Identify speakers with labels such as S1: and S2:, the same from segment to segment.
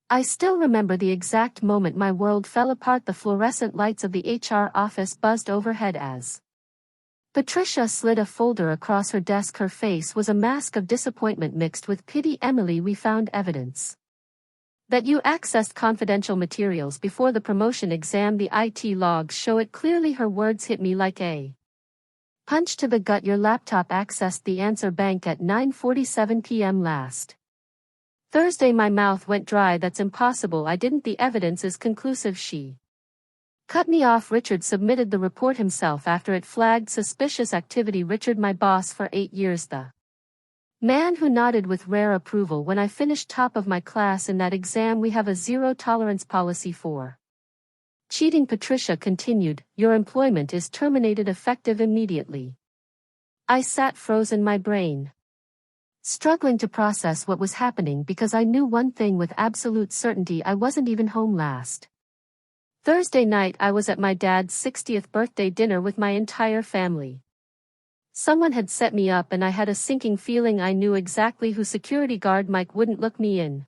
S1: I still remember the exact moment my world fell apart. The fluorescent lights of the HR office buzzed overhead as Patricia slid a folder across her desk. Her face was a mask of disappointment mixed with pity. Emily, we found evidence that you accessed confidential materials before the promotion exam. The IT logs show it clearly. Her words hit me like a punch to the gut. Your laptop accessed the answer bank at 9:47 p.m. last Thursday. My mouth went dry. That's impossible. I didn't. The evidence is conclusive. She cut me off. Richard submitted the report himself after it flagged suspicious activity. Richard, my boss for 8 years, the man who nodded with rare approval when I finished top of my class in that exam. We have a zero-tolerance policy for cheating. Patricia continued, your employment is terminated effective immediately. I sat frozen, my brain struggling to process what was happening because I knew one thing with absolute certainty. I wasn't even home last Thursday night. I was at my dad's 60th birthday dinner with my entire family. Someone had set me up and I had a sinking feeling I knew exactly who. Security guard Mike wouldn't look me in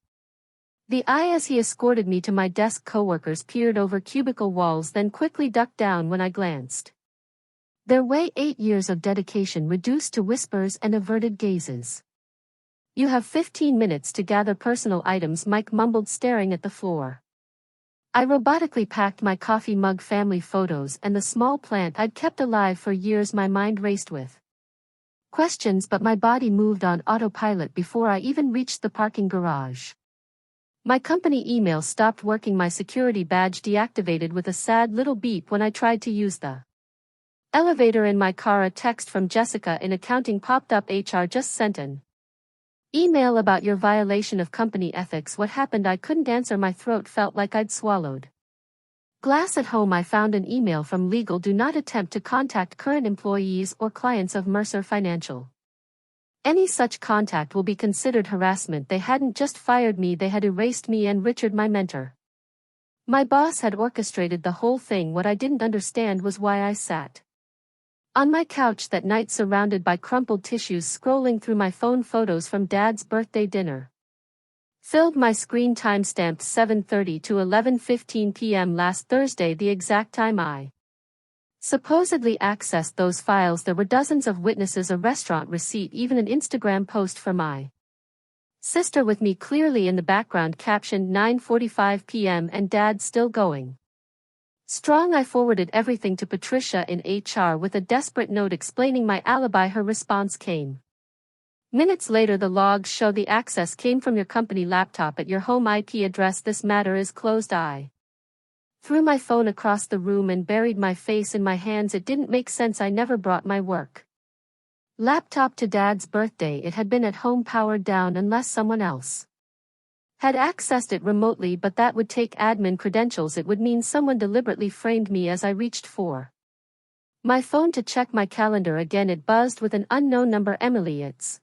S1: the eye as he escorted me to my desk. Coworkers peered over cubicle walls, then quickly ducked down when I glanced their way. 8 years of dedication reduced to whispers and averted gazes. You have 15 minutes to gather personal items, Mike mumbled, staring at the floor. I robotically packed my coffee mug, family photos, and the small plant I'd kept alive for years. My mind raced with questions, but my body moved on autopilot before I even reached the parking garage. My company email stopped working, my security badge deactivated with a sad little beep when I tried to use the elevator in my car. A text from Jessica in accounting popped up. HR just sent an email about your violation of company ethics. What happened? I couldn't answer. My throat felt like I'd swallowed glass. At home I found an email from legal. Do not attempt to contact current employees or clients of Mercer Financial. Any such contact will be considered harassment. They hadn't just fired me, they had erased me and Richard, my mentor. My boss had orchestrated the whole thing. What I didn't understand was why I sat on my couch that night surrounded by crumpled tissues, scrolling through my phone. Photos from Dad's birthday dinner filled my screen. Timestamped 7:30 to 11:15 p.m. last Thursday, the exact time I supposedly accessed those files. There were dozens of witnesses, a restaurant receipt, even an Instagram post for my sister with me clearly in the background, captioned 9:45 p.m. and Dad still going strong. I forwarded everything to Patricia in HR with a desperate note explaining my alibi. Her response came minutes later. The logs show the access came from your company laptop at your home IP address. This matter is closed. I threw my phone across the room and buried my face in my hands. It didn't make sense. I never brought my work laptop to Dad's birthday. It had been at home, powered down, unless someone else had accessed it remotely, but that would take admin credentials. It would mean someone deliberately framed me. As I reached for my phone to check my calendar again, it buzzed with an unknown number. Emily, it's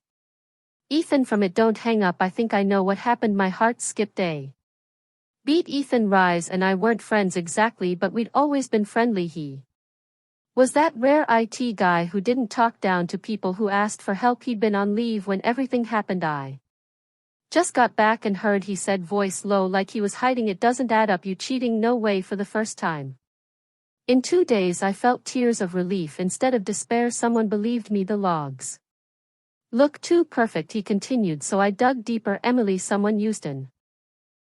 S1: Ethan from It. Don't hang up. I think I know what happened. My heart skipped a beat. Ethan Rise and I weren't friends exactly, but we'd always been friendly. He was that rare IT guy who didn't talk down to people who asked for help. He'd been on leave when everything happened. I just got back and heard, he said, voice low like he was hiding. It doesn't add up. You cheating? No way. For the first time in 2 days I felt tears of relief instead of despair. Someone believed me. The logs look too perfect, he continued, so I dug deeper. Emily, someone used an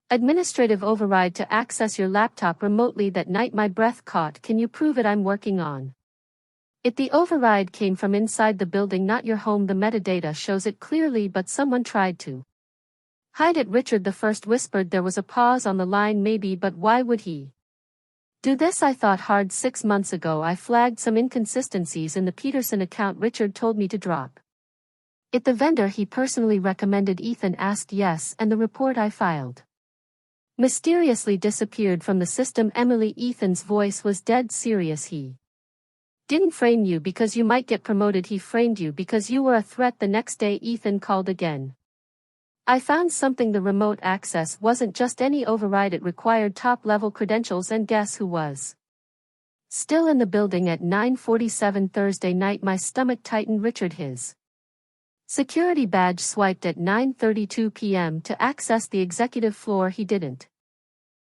S1: administrative override to access your laptop remotely that night. My breath caught. Can you prove it? I'm working on it. The override came from inside the building, not your home. The metadata shows it clearly, but someone tried to hide it. Richard the first whispered. There was a pause on the line. Maybe, but why would he do this? I thought hard. 6 months ago I flagged some inconsistencies in the Peterson account. Richard told me to drop it. The vendor he personally recommended. Ethan asked yes, and the report I filed mysteriously disappeared from the system. Emily, Ethan's voice was dead serious. He didn't frame you because you might get promoted. He framed you because you were a threat. The next day Ethan called again. I found something. The remote access wasn't just any override. It required top-level credentials, and guess who was still in the building at 9:47 Thursday night? My stomach tightened. Richard, his Security badge swiped at 9:32 p.m. to access the executive floor. He didn't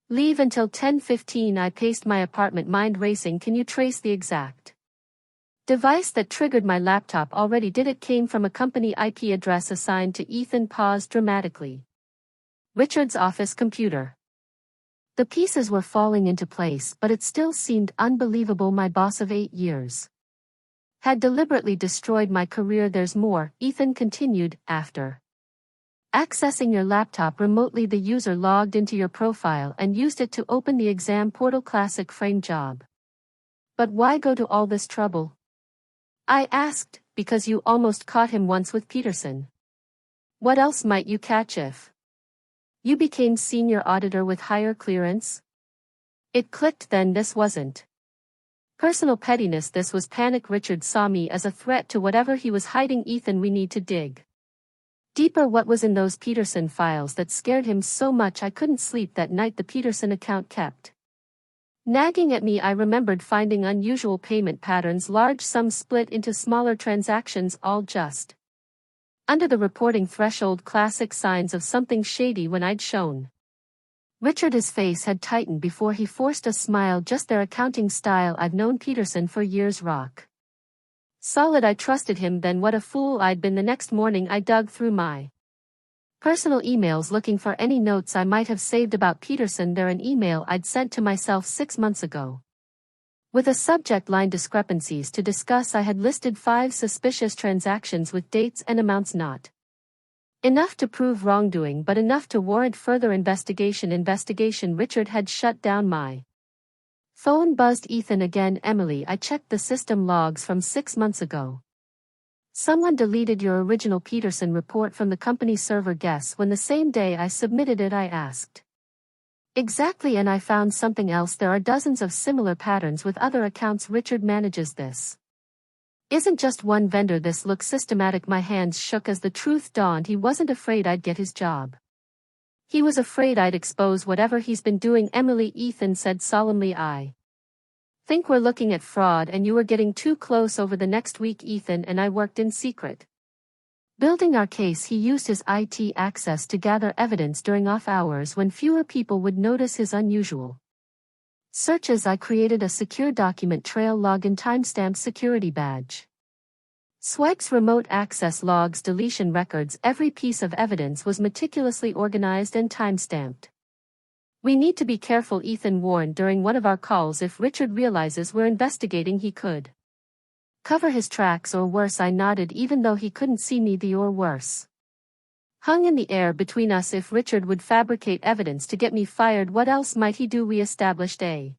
S1: leave until 10:15. I paced my apartment, mind racing. Can you trace the exact device that triggered my laptop? Already did. It came from a company IP address assigned to Ethan. Paused dramatically. Richard's office computer. The pieces were falling into place, but it still seemed unbelievable. My boss of 8 years had deliberately destroyed my career. There's more, Ethan continued. After accessing your laptop remotely, the user logged into your profile and used it to open the exam portal. Classic frame job. But why go to all this trouble? I asked. Because you almost caught him once with Peterson. What else might you catch if you became senior auditor with higher clearance? It clicked then. This wasn't personal pettiness, this was panic. Richard saw me as a threat to whatever he was hiding. Ethan, we need to dig deeper. What was in those Peterson files that scared him so much I couldn't sleep that night? The Peterson account kept nagging at me. I remembered finding unusual payment patterns, large sums split into smaller transactions, all just under the reporting threshold. Classic signs of something shady. When I'd shown Richard, his face had tightened before he forced a smile. Just their accounting style. I've known Peterson for years. Rock solid. I trusted him then. What a fool I'd been. The next morning I dug through my personal emails looking for any notes I might have saved about Peterson. There, an email I'd sent to myself 6 months ago. With a subject line, discrepancies to discuss. I had listed 5 suspicious transactions with dates and amounts not enough to prove wrongdoing, but enough to warrant further investigation. Richard had shut down my phone. Buzzed. Ethan again. Emily, I checked the system logs from 6 months ago. Someone deleted your original Peterson report from the company server. Guess when? The same day I submitted it. I asked. Exactly, and I found something else. There are dozens of similar patterns with other accounts. Richard manages this. Isn't just one vendor. This looks systematic. My hands shook as the truth dawned. He wasn't afraid I'd get his job. He was afraid I'd expose whatever he's been doing. Emily, Ethan said solemnly, I think we're looking at fraud, and you were getting too close. Over the next week, Ethan and I worked in secret, building our case. He used his IT access to gather evidence during off hours when fewer people would notice his unusual searches. I created a secure document trail, login, timestamp, security badge, swipes, remote access logs, deletion records. Every piece of evidence was meticulously organized and timestamped. We need to be careful, Ethan warned during one of our calls. If Richard realizes we're investigating, he could cover his tracks, or worse. I nodded, even though he couldn't see me. The or worse hung in the air between us. If Richard would fabricate evidence to get me fired, what else might he do? We established a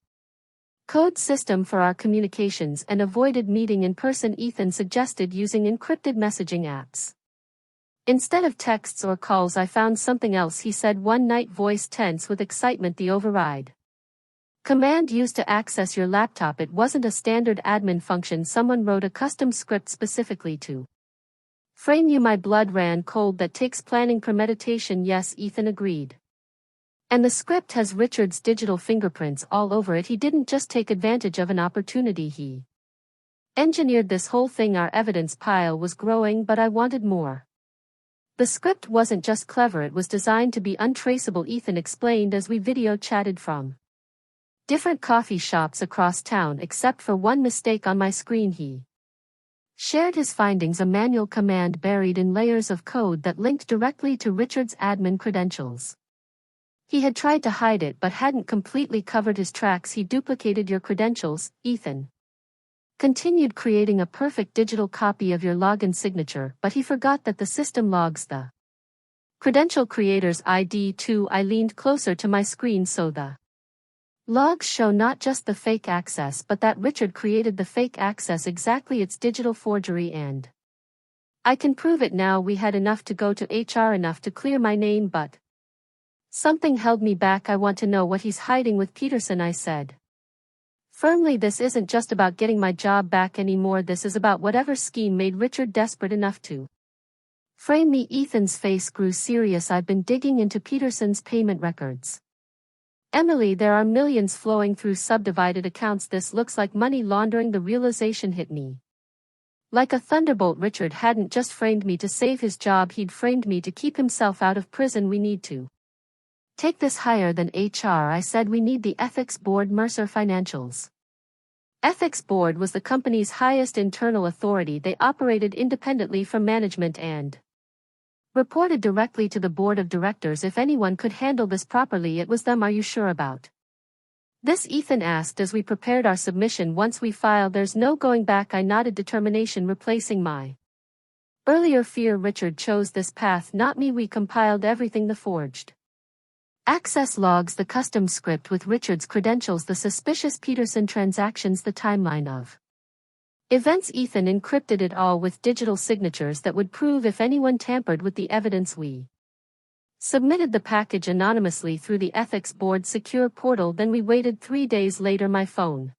S1: code system for our communications and avoided meeting in person. Ethan suggested using encrypted messaging apps instead of texts or calls. I found something else, he said one night, voice tense with excitement. The override command used to access your laptop. It wasn't a standard admin function. Someone wrote a custom script specifically to frame you. My blood ran cold. That takes planning, premeditation. Yes, Ethan agreed. And the script has Richard's digital fingerprints all over it. He didn't just take advantage of an opportunity, he engineered this whole thing. Our evidence pile was growing, but I wanted more. The script wasn't just clever, it was designed to be untraceable, Ethan explained as we video chatted from different coffee shops across town. Except for one mistake on my screen, he shared his findings, a manual command buried in layers of code that linked directly to Richard's admin credentials. He had tried to hide it but hadn't completely covered his tracks. He duplicated your credentials, Ethan continued, creating a perfect digital copy of your login signature, but he forgot that the system logs the credential creator's ID too. I leaned closer to my screen so the logs show not just the fake access, but that Richard created the fake access exactly. It's digital forgery, and I can prove it now. We had enough to go to HR, enough to clear my name, but something held me back. I want to know what he's hiding with Peterson, I said firmly. This isn't just about getting my job back anymore. This is about whatever scheme made Richard desperate enough to frame me. Ethan's face grew serious. I've been digging into Peterson's payment records, Emily. There are millions flowing through subdivided accounts. This looks like money laundering. The realization hit me Like a thunderbolt, Richard hadn't just framed me to save his job, he'd framed me to keep himself out of prison. We need to take this higher than HR, I said. We need the ethics board. Mercer Financials ethics board was the company's highest internal authority. They operated independently from management and reported directly to the board of directors. If anyone could handle this properly, it was them. Are you sure about this? Ethan asked as we prepared our submission. Once we file, there's no going back. I nodded. Determination replacing my earlier fear. Richard chose this path, not me. We compiled everything: the forged access logs, the custom script with Richard's credentials, the suspicious Peterson transactions, the timeline of events. Ethan encrypted it all with digital signatures that would prove if anyone tampered with the evidence. We submitted the package anonymously through the ethics board secure portal. Then we waited. 3 days later my phone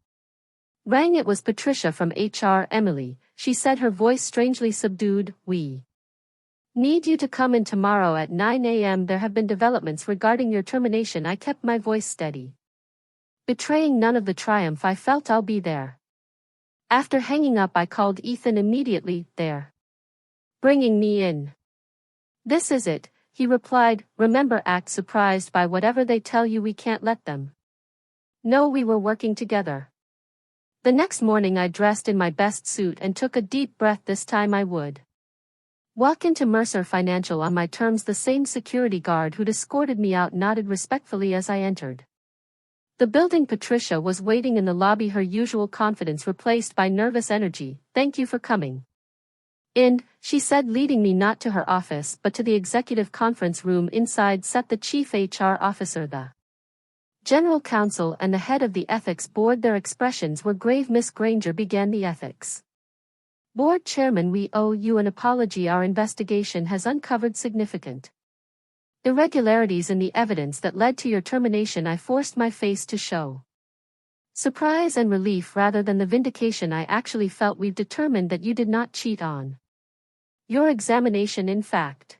S1: rang. It was Patricia from HR. Emily, she said, her voice strangely subdued. We need you to come in tomorrow at 9 a.m. There have been developments regarding your termination. I kept my voice steady, betraying none of the triumph I felt. I'll be there. After hanging up, I called Ethan immediately. They're bringing me in. This is it, he replied. Remember, act surprised by whatever they tell you. We can't let them know we were working together. The next morning I dressed in my best suit and took a deep breath. This time I would walk into Mercer Financial on my terms. The same security guard who'd escorted me out nodded respectfully as I entered the building. Patricia was waiting in the lobby, her usual confidence replaced by nervous energy. Thank you for coming in, she said, leading me not to her office but to the executive conference room. Inside sat the chief HR officer, the general counsel, and the head of the ethics board. Their expressions were grave. Miss Granger, began the ethics board chairman, we owe you an apology. Our investigation has uncovered significant irregularities in the evidence that led to your termination. I forced my face to show surprise and relief rather than the vindication I actually felt. We've determined that you did not cheat on your examination. In fact,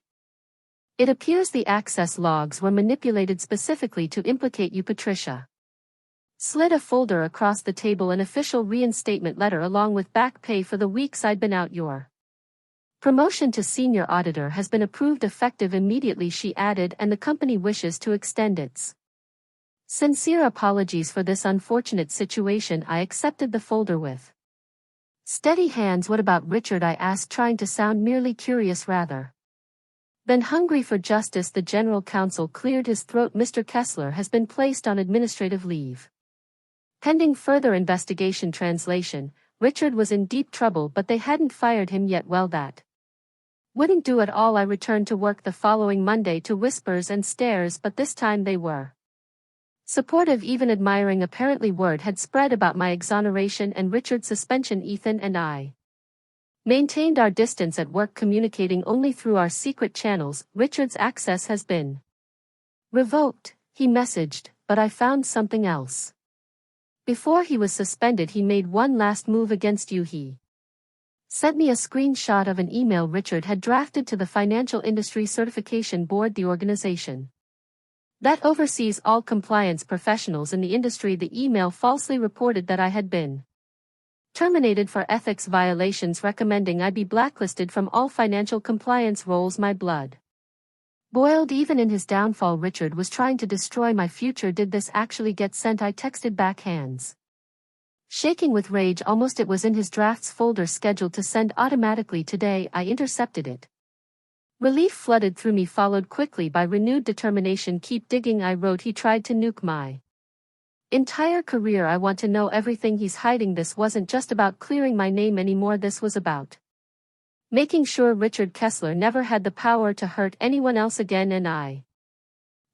S1: it appears the access logs were manipulated specifically to implicate you. Patricia slid a folder across the table. An official reinstatement letter along with back pay for the weeks I'd been out. Your promotion to senior auditor has been approved effective immediately, she added, and the company wishes to extend its sincere apologies for this unfortunate situation. I accepted the folder with steady hands. What about Richard? I asked, trying to sound merely curious rather than hungry for justice. The general counsel cleared his throat. Mr. Kessler has been placed on administrative leave pending further investigation. Translation: Richard was in deep trouble, but they hadn't fired him yet. Well, that wouldn't do at all. I returned to work the following Monday to whispers and stares, but this time they were supportive, even admiring. Apparently word had spread about my exoneration and Richard's suspension. Ethan and I maintained our distance at work, communicating only through our secret channels. Richard's access has been revoked, he messaged, but I found something else. Before he was suspended, he made one last move against you. He sent me a screenshot of an email Richard had drafted to the Financial Industry Certification Board, the organization that oversees all compliance professionals in the industry. The email falsely reported that I had been terminated for ethics violations, recommending I be blacklisted from all financial compliance roles. My blood boiled. Even in his downfall, Richard was trying to destroy my future. Did this actually get sent? I texted back, hands shaking with rage. Almost. It was in his drafts folder, scheduled to send automatically today. I intercepted it. Relief flooded through me, followed quickly by renewed determination. Keep digging, I wrote. He tried to nuke my entire career. I want to know everything he's hiding. This wasn't just about clearing my name anymore. This was about making sure Richard Kessler never had the power to hurt anyone else again, and I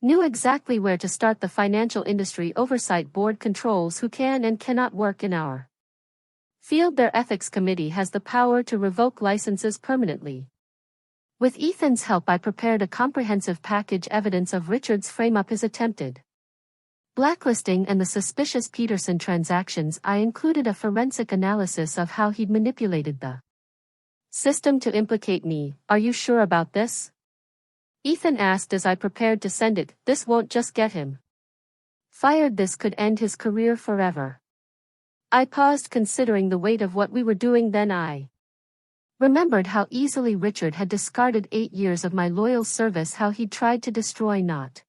S1: knew exactly where to start. The Financial Industry Oversight Board controls who can and cannot work in our field. Their ethics committee has the power to revoke licenses permanently. With Ethan's help, I prepared a comprehensive package, evidence of Richard's frame-up, his attempted blacklisting, and the suspicious Peterson transactions. I included a forensic analysis of how he'd manipulated the system to implicate me. Are you sure about this? Ethan asked as I prepared to send it. This won't just get him fired, this could end his career forever. I paused, considering the weight of what we were doing. Then I Remembered how easily Richard had discarded 8 years of my loyal service, how he'd tried to destroy not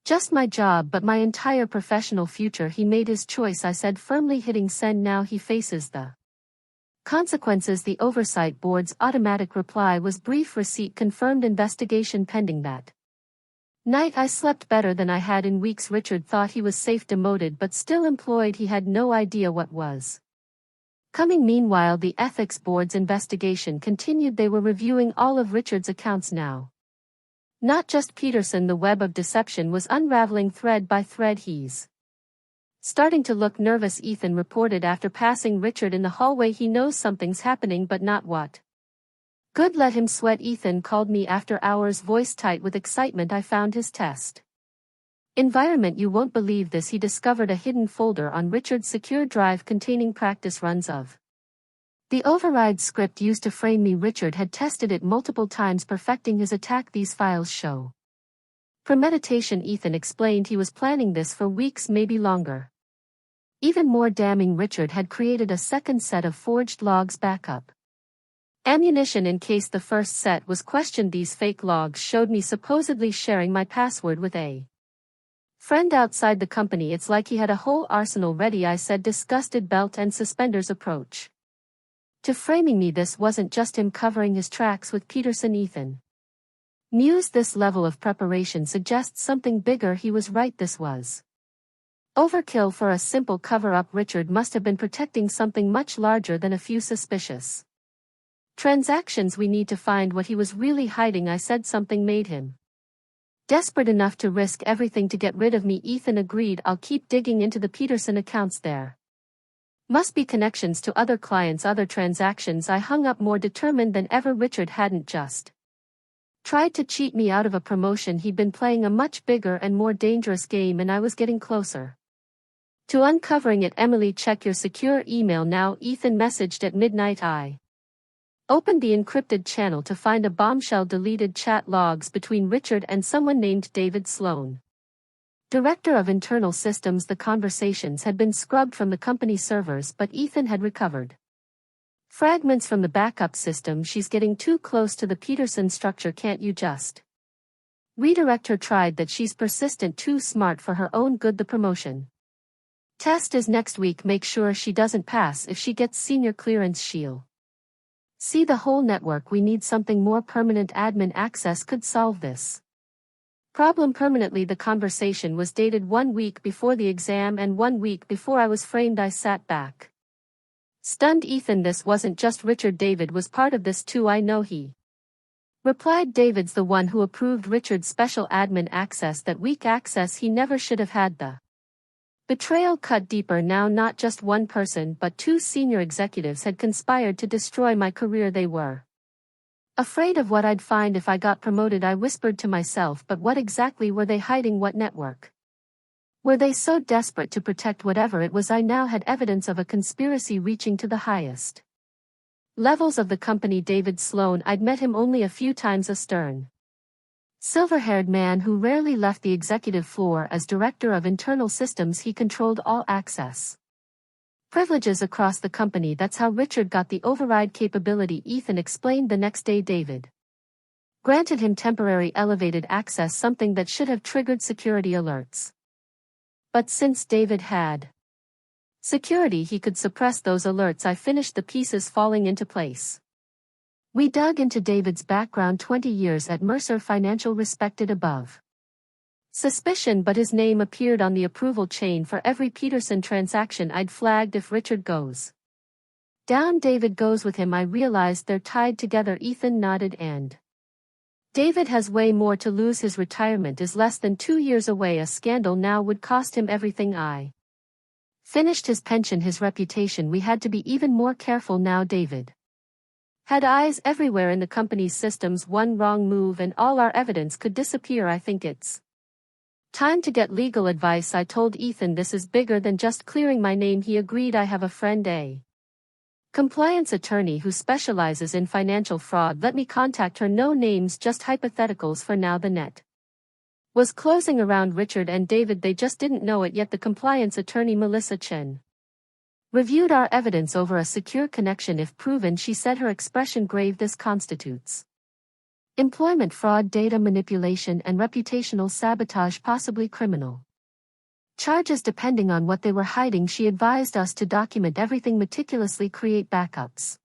S1: just my job but my entire professional future. He made his choice, I said firmly, hitting send. Now he faces the consequences. The oversight board's automatic reply was brief: receipt confirmed, investigation pending. That night I slept better than I had in weeks. Richard thought he was safe, demoted but still employed. He had no idea what was coming. Meanwhile, the ethics board's investigation continued. They were reviewing all of Richard's accounts now. Not just Peterson. The web of deception was unraveling thread by thread. He's starting to look nervous, Ethan reported after passing Richard in the hallway. He knows something's happening, but not what. Good, let him sweat. Ethan called me after hours, voice tight with excitement. I found his test environment. You won't believe this. He discovered a hidden folder on Richard's secure drive containing practice runs of the override script used to frame me. Richard had tested it multiple times, perfecting his attack. These files show premeditation, Ethan explained. He was planning this for weeks, maybe longer. Even more damning, Richard had created a second set of forged logs, backup ammunition in case the first set was questioned. These fake logs showed me supposedly sharing my password with a friend outside the company. It's like he had a whole arsenal ready, I said, disgusted. Belt and suspenders approach to framing me. This wasn't just him covering his tracks with Peterson, Ethan mused. This level of preparation suggests something bigger. He was right. This was overkill for a simple cover-up. Richard must have been protecting something much larger than a few suspicious transactions. We need to find what he was really hiding, I said. Something made him desperate enough to risk everything to get rid of me. Ethan agreed. I'll keep digging into the Peterson accounts. There must be connections to other clients, other transactions. I hung up, more determined than ever. Richard hadn't just tried to cheat me out of a promotion. He'd been playing a much bigger and more dangerous game, and I was getting closer to uncovering it. Emily, check your secure email now, Ethan messaged at midnight. I opened the encrypted channel to find a bombshell: deleted chat logs between Richard and someone named David Sloan, director of internal systems. The conversations had been scrubbed from the company servers, but Ethan had recovered fragments from the backup system. She's getting too close to the Peterson structure. Can't you just redirect her? Tried that. She's persistent, too smart for her own good. The promotion test is next week. Make sure she doesn't pass. If she gets senior clearance, she'll see the whole network. We need something more permanent. Admin access could solve this problem permanently. The conversation was dated 1 week before the exam and 1 week before I was framed. I sat back, stunned. Ethan, this wasn't just Richard. David was part of this too. I know, he replied. David's the one who approved Richard's special admin access, that weak access he never should have had. The betrayal cut deeper now. Not just one person but 2 senior executives had conspired to destroy my career. They were afraid of what I'd find if I got promoted, I whispered to myself. But what exactly were they hiding? What network were they so desperate to protect? Whatever it was, I now had evidence of a conspiracy reaching to the highest levels of the company. David Sloan, I'd met him only a few times. A stern, silver-haired man who rarely left the executive floor. As director of internal systems, he controlled all access privileges across the company. That's how Richard got the override capability, Ethan explained. The next day, David granted him temporary elevated access, something that should have triggered security alerts. But since David had security, he could suppress those alerts. I finished the pieces falling into place. We dug into David's background: 20 years at Mercer Financial, respected above suspicion, but his name appeared on the approval chain for every Peterson transaction I'd flagged. If Richard goes down, David goes with him. I realized they're tied together. Ethan nodded. And David has way more to lose. His retirement is less than 2 years away. A scandal now would cost him everything. I finished: his pension, his reputation. We had to be even more careful now. David had eyes everywhere in the company's systems. One wrong move and all our evidence could disappear. I think it's time to get legal advice, I told Ethan. This is bigger than just clearing my name. He agreed. I have a friend, a compliance attorney who specializes in financial fraud. Let me contact her. No names, just hypotheticals for now. The net was closing around Richard and David. They just didn't know it yet. The compliance attorney, Melissa Chen, Reviewed our evidence over a secure connection if proven, she said, her expression grave. This constitutes employment fraud, data manipulation, and reputational sabotage, possibly criminal charges depending on what they were hiding. She advised us to document everything meticulously, create backups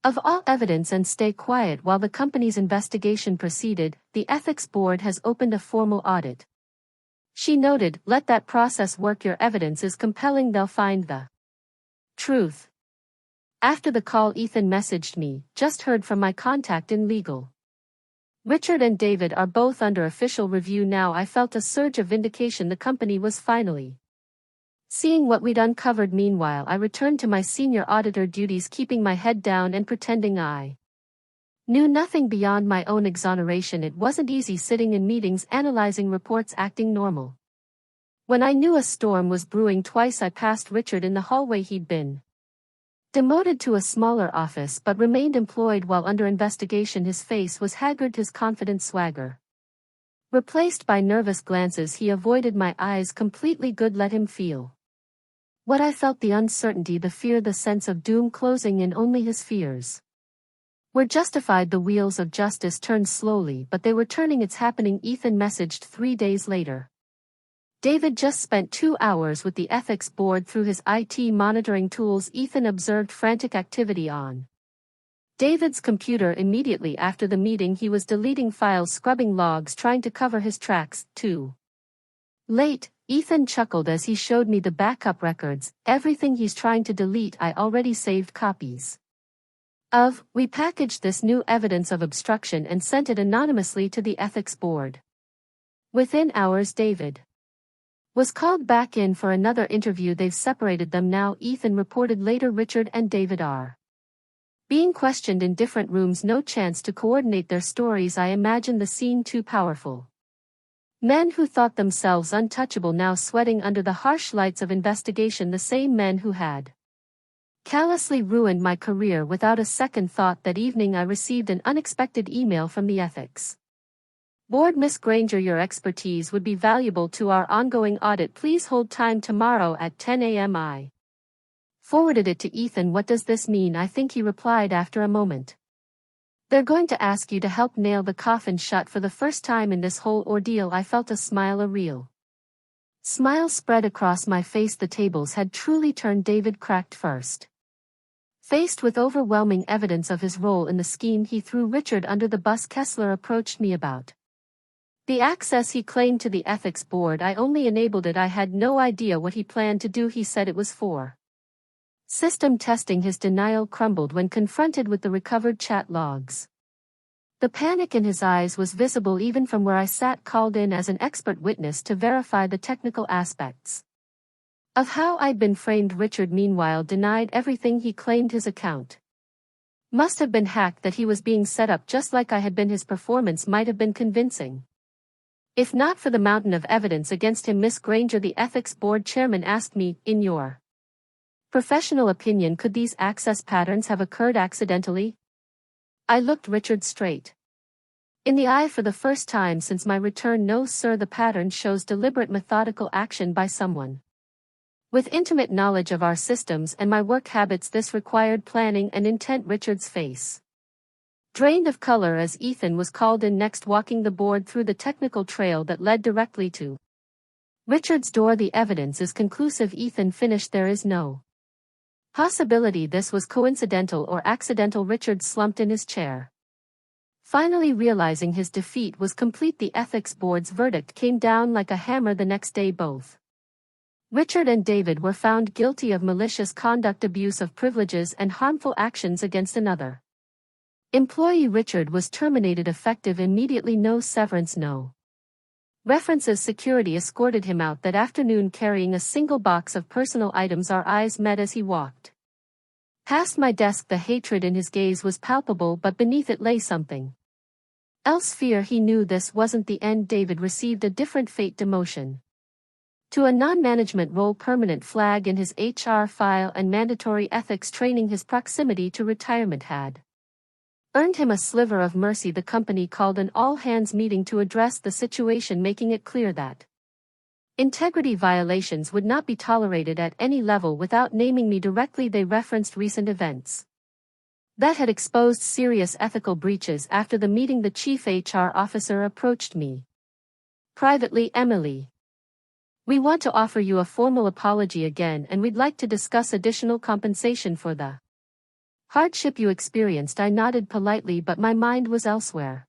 S1: of all evidence, and stay quiet while the company's investigation proceeded. The ethics board has opened a formal audit. She noted, let that process work. Your evidence is compelling. They'll find the truth. After the call, Ethan messaged me, just heard from my contact in legal. Richard and David are both under official review now. I felt a surge of vindication. The company was finally seeing what we'd uncovered. Meanwhile, I returned to my senior auditor duties, keeping my head down and pretending I knew nothing beyond my own exoneration. It wasn't easy sitting in meetings, analyzing reports, acting normal. When I knew a storm was brewing, twice I passed Richard in the hallway. He'd been demoted to a smaller office but remained employed while under investigation. His face was haggard, his confident swagger replaced by nervous glances. He avoided my eyes completely. Good, let him feel what I felt, the uncertainty, the fear, the sense of doom closing in. Only his fears were justified. The wheels of justice turned slowly, but they were turning. It's happening. Ethan messaged 3 days later. David just spent 2 hours with the ethics board through his IT monitoring tools. Ethan observed frantic activity on David's computer. Immediately after the meeting, he was deleting files, scrubbing logs, trying to cover his tracks. Too late, Ethan chuckled as he showed me the backup records. Everything he's trying to delete I already saved copies of. We packaged this new evidence of obstruction and sent it anonymously to the ethics board. Within hours, David was called back in for another interview. They've separated them now, Ethan reported later. Richard and David are being questioned in different rooms. No chance to coordinate their stories. I imagine the scene. Too powerful men who thought themselves untouchable now sweating under the harsh lights of investigation. The same men who had callously ruined my career. Without a second thought that evening I received an unexpected email from the ethics board. Miss Granger, your expertise would be valuable to our ongoing audit. Please hold time tomorrow at 10 a.m. I forwarded it to Ethan. What does this mean? I think, he replied after a moment. They're going to ask you to help nail the coffin shut. For the first time in this whole ordeal, I felt a smile, a real smile spread across my face. The tables had truly turned. David cracked first. Faced with overwhelming evidence of his role in the scheme, he threw Richard under the bus. Kessler approached me about the access he claimed to the ethics board. I only enabled it. I had no idea what he planned to do. He said it was for system testing. His denial crumbled when confronted with the recovered chat logs. The panic in his eyes was visible even from where I sat, called in as an expert witness to verify the technical aspects of how I'd been framed. Richard, meanwhile, denied everything. He claimed his account must have been hacked, that he was being set up just like I had been. His performance might have been convincing if not for the mountain of evidence against him. Miss Granger, the ethics board chairman, asked me, in your professional opinion, could these access patterns have occurred accidentally? I looked Richard straight in the eye for the first time since my return. No, sir, the pattern shows deliberate, methodical action by someone with intimate knowledge of our systems and my work habits. This required planning and intent. Richard's face drained of color as Ethan was called in next, walking the board through the technical trail that led directly to Richard's door. The evidence is conclusive, Ethan finished. There is no possibility this was coincidental or accidental. Richard slumped in his chair, finally realizing his defeat was complete. The ethics board's verdict came down like a hammer the next day. Both Richard and David were found guilty of malicious conduct, abuse of privileges, and harmful actions against another employee. Richard was terminated effective immediately. No severance, no references. Security escorted him out that afternoon carrying a single box of personal items. Our eyes met as he walked past my desk. The hatred in his gaze was palpable, but beneath it lay something else, fear. He knew this wasn't the end. David received a different fate, demotion to a non-management role, permanent flag in his HR file, and mandatory ethics training. His proximity to retirement had earned him a sliver of mercy. The company called an all-hands meeting to address the situation, making it clear that Integrity violations would not be tolerated at any level without naming me directly. They referenced recent events that had exposed serious ethical breaches. After the meeting, the chief HR officer approached me privately. Emily, we want to offer you a formal apology again, and we'd like to discuss additional compensation for the hardship you experienced. I nodded politely, but my mind was elsewhere.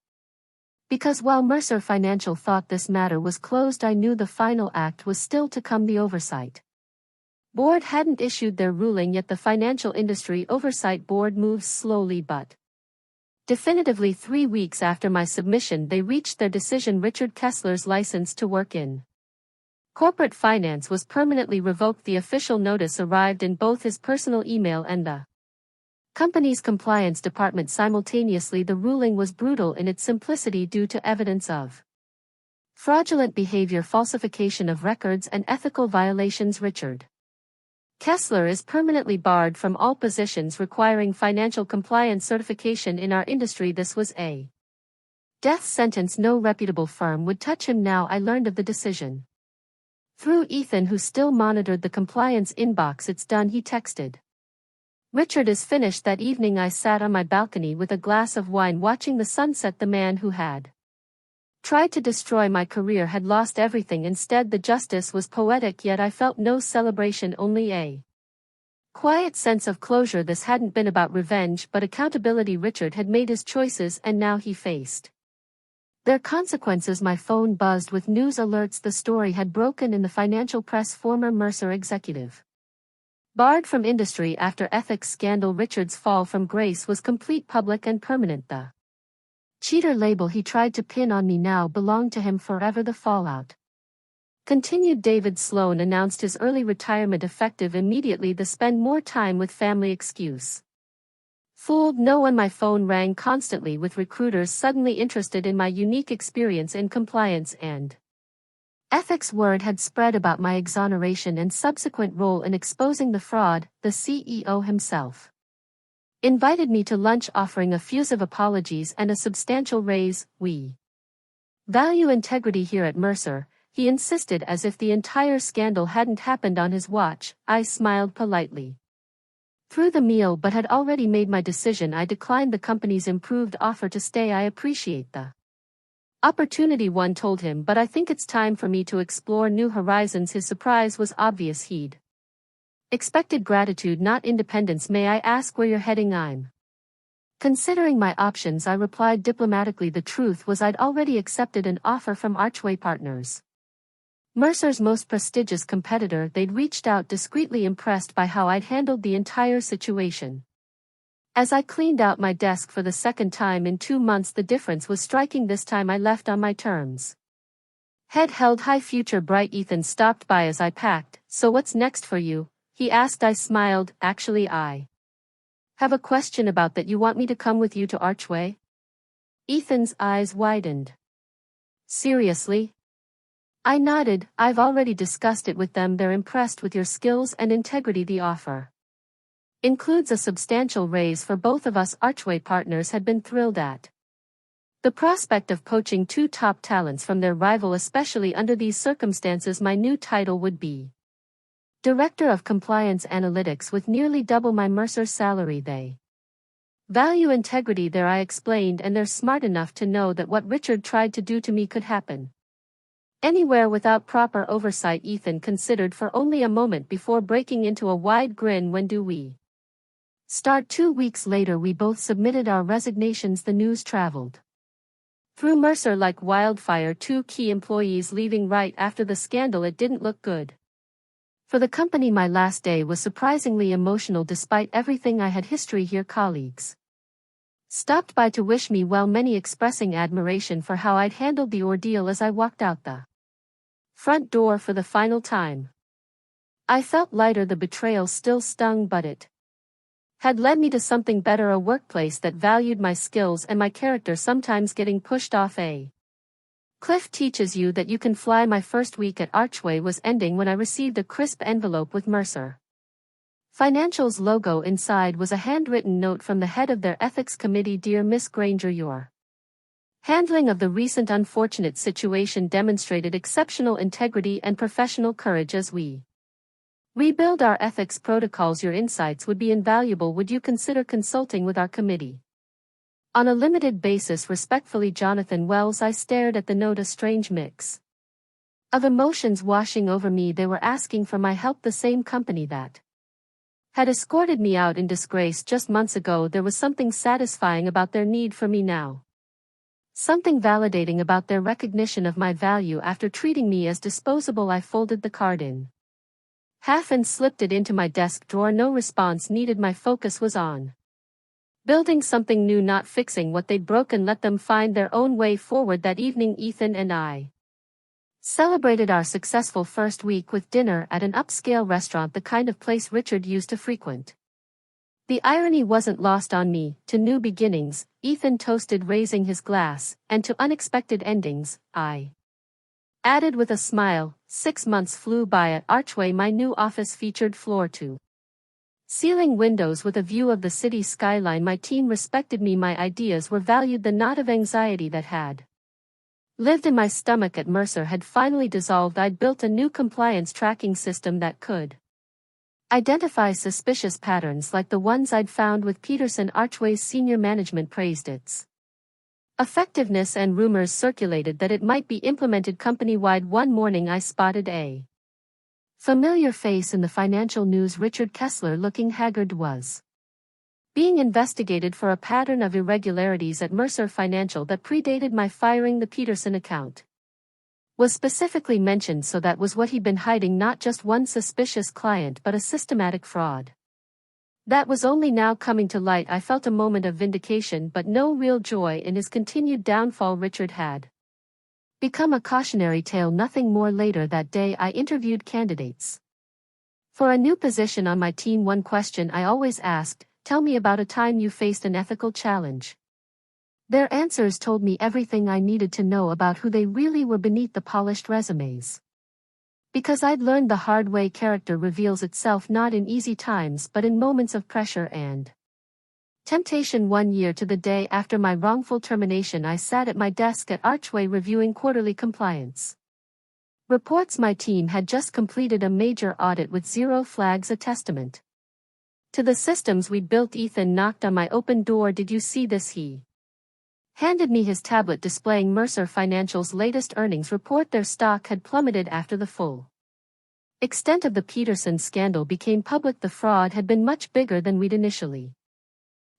S1: Because while Mercer Financial thought this matter was closed, I knew the final act was still to come. The oversight board hadn't issued their ruling yet. The Financial Industry Oversight Board moves slowly but definitively. 3 weeks after my submission, they reached their decision. Richard Kessler's license to work in corporate finance was permanently revoked. The official notice arrived in both his personal email and the company's compliance department simultaneously. The ruling was brutal in its simplicity due to evidence of fraudulent behavior, falsification of records, and ethical violations. Richard Kessler is permanently barred from all positions requiring financial compliance certification in our industry. This was a death sentence. No reputable firm would touch him now. I learned of the decision through Ethan, who still monitored the compliance inbox. It's done, he texted. Richard is finished. That evening I sat on my balcony with a glass of wine watching the sunset. The man who had tried to destroy my career had lost everything. Instead, the justice was poetic, yet I felt no celebration, only a quiet sense of closure. This hadn't been about revenge but accountability. Richard had made his choices and now he faced their consequences. My phone buzzed with news alerts. The story had broken in the financial press. Former Mercer executive barred from industry after ethics scandal. Richard's fall from grace was complete, public, and permanent. The cheater label he tried to pin on me now belonged to him forever. The fallout continued. David Sloan announced his early retirement effective immediately. The spend more time with family excuse fooled no one. My phone rang constantly with recruiters suddenly interested in my unique experience in compliance and ethics. Word had spread about my exoneration and subsequent role in exposing the fraud. The CEO himself invited me to lunch, offering effusive apologies and a substantial raise. We value integrity here at Mercer, he insisted, as if the entire scandal hadn't happened on his watch. I smiled politely through the meal but had already made my decision. I declined the company's improved offer to stay. I appreciate the opportunity, one told him, but I think it's time for me to explore new horizons. His surprise was obvious. He'd expected gratitude, not independence. May I ask where you're heading? I'm considering my options, I replied diplomatically. The truth was I'd already accepted an offer from Archway Partners, Mercer's most prestigious competitor. They'd reached out discreetly, impressed by how I'd handled the entire situation. As I cleaned out my desk for the second time in 2 months, the difference was striking. This time I left on my terms. Head held high, future bright. Ethan stopped by as I packed. So what's next for you? He asked. I smiled. Actually, I have a question about that. You want me to come with you to Archway? Ethan's eyes widened. Seriously? I nodded. I've already discussed it with them. They're impressed with your skills and integrity. The offer includes a substantial raise for both of us. Archway Partners had been thrilled at the prospect of poaching 2 top talents from their rival, especially under these circumstances. My new title would be Director of Compliance Analytics, with nearly double my Mercer salary. They value integrity there, I explained, and they're smart enough to know that what Richard tried to do to me could happen anywhere without proper oversight. Ethan considered for only a moment before breaking into a wide grin. When do we start? 2 weeks later, we both submitted our resignations. The news traveled through Mercer like wildfire. 2 key employees leaving right after the scandal. It didn't look good for the company. My last day was surprisingly emotional. Despite everything I had history here, colleagues stopped by to wish me well, many expressing admiration for how I'd handled the ordeal. As I walked out the front door for the final time, I felt lighter. The betrayal still stung, but it had led me to something better, a workplace that valued my skills and my character. Sometimes getting pushed off a cliff teaches you that you can fly. My first week at Archway was ending when I received a crisp envelope with Mercer Financial's logo inside. Was a handwritten note from the head of their ethics committee. Dear Miss Granger, your Handling of the recent unfortunate situation demonstrated exceptional integrity and professional courage as we rebuild our ethics protocols. Your insights would be invaluable. Would you consider consulting with our committee? On a limited basis, respectfully, Jonathan Wells. I stared at the note, a strange mix of emotions washing over me. They were asking for my help, the same company that had escorted me out in disgrace just months ago. There was something satisfying about their need for me now. Something validating about their recognition of my value after treating me as disposable. I folded the card in half and slipped it into my desk drawer. No response needed. My focus was on building something new, not fixing what they'd broken. Let them find their own way forward. That evening, Ethan and I celebrated our successful first week with dinner at an upscale restaurant, the kind of place Richard used to frequent. The irony wasn't lost on me. To new beginnings, Ethan toasted, raising his glass, and to unexpected endings, I added with a smile. 6 months flew by at Archway. My new office featured floor-to-ceiling windows with a view of the city skyline. My team respected me. My ideas were valued. The knot of anxiety that had lived in my stomach at Mercer had finally dissolved. I'd built a new compliance tracking system that could identify suspicious patterns like the ones I'd found with Peterson. Archway's senior management praised its effectiveness, and rumors circulated that it might be implemented company-wide. One morning I spotted a familiar face in the financial news. Richard Kessler, looking haggard, was being investigated for a pattern of irregularities at Mercer Financial that predated my firing. The Peterson account was specifically mentioned, so that was what he'd been hiding, not just one suspicious client but a systematic fraud that was only now coming to light. I felt a moment of vindication, but no real joy in his continued downfall. Richard had become a cautionary tale. Nothing more. Later that day I interviewed candidates for a new position on my team. One question I always asked: tell me about a time you faced an ethical challenge. Their answers told me everything I needed to know about who they really were beneath the polished resumes. Because I'd learned the hard way, character reveals itself not in easy times but in moments of pressure and temptation. 1 year to the day after my wrongful termination, I sat at my desk at Archway reviewing quarterly compliance reports. My team had just completed a major audit with 0 flags, a testament to the systems we'd built. Ethan knocked on my open door. Did you see this? He handed me his tablet displaying Mercer Financial's latest earnings report. Their stock had plummeted after the full extent of the Peterson scandal became public. The fraud had been much bigger than we'd initially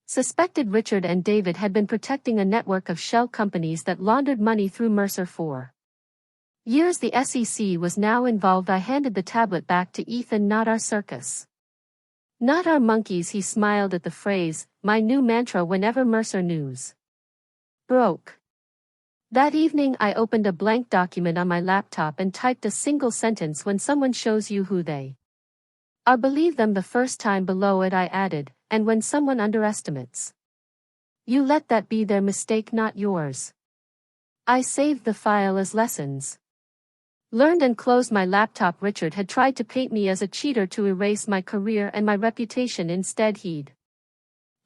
S1: suspected. Richard and David had been protecting a network of shell companies that laundered money through Mercer for years. The SEC was now involved. I handed the tablet back to Ethan. Not our circus, not our monkeys. He smiled at the phrase, my new mantra whenever Mercer news broke. That evening I opened a blank document on my laptop and typed a single sentence: when someone shows you who they are, believe them the first time. Below it I added, and when someone underestimates you, let that be their mistake, not yours. I saved the file as lessons learned and closed my laptop. Richard had tried to paint me as a cheater to erase my career and my reputation. Instead, he'd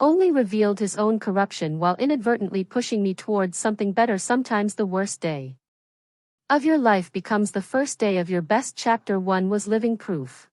S1: only revealed his own corruption while inadvertently pushing me towards something better. Sometimes the worst day of your life becomes the first day of your best. Chapter 1 was living proof.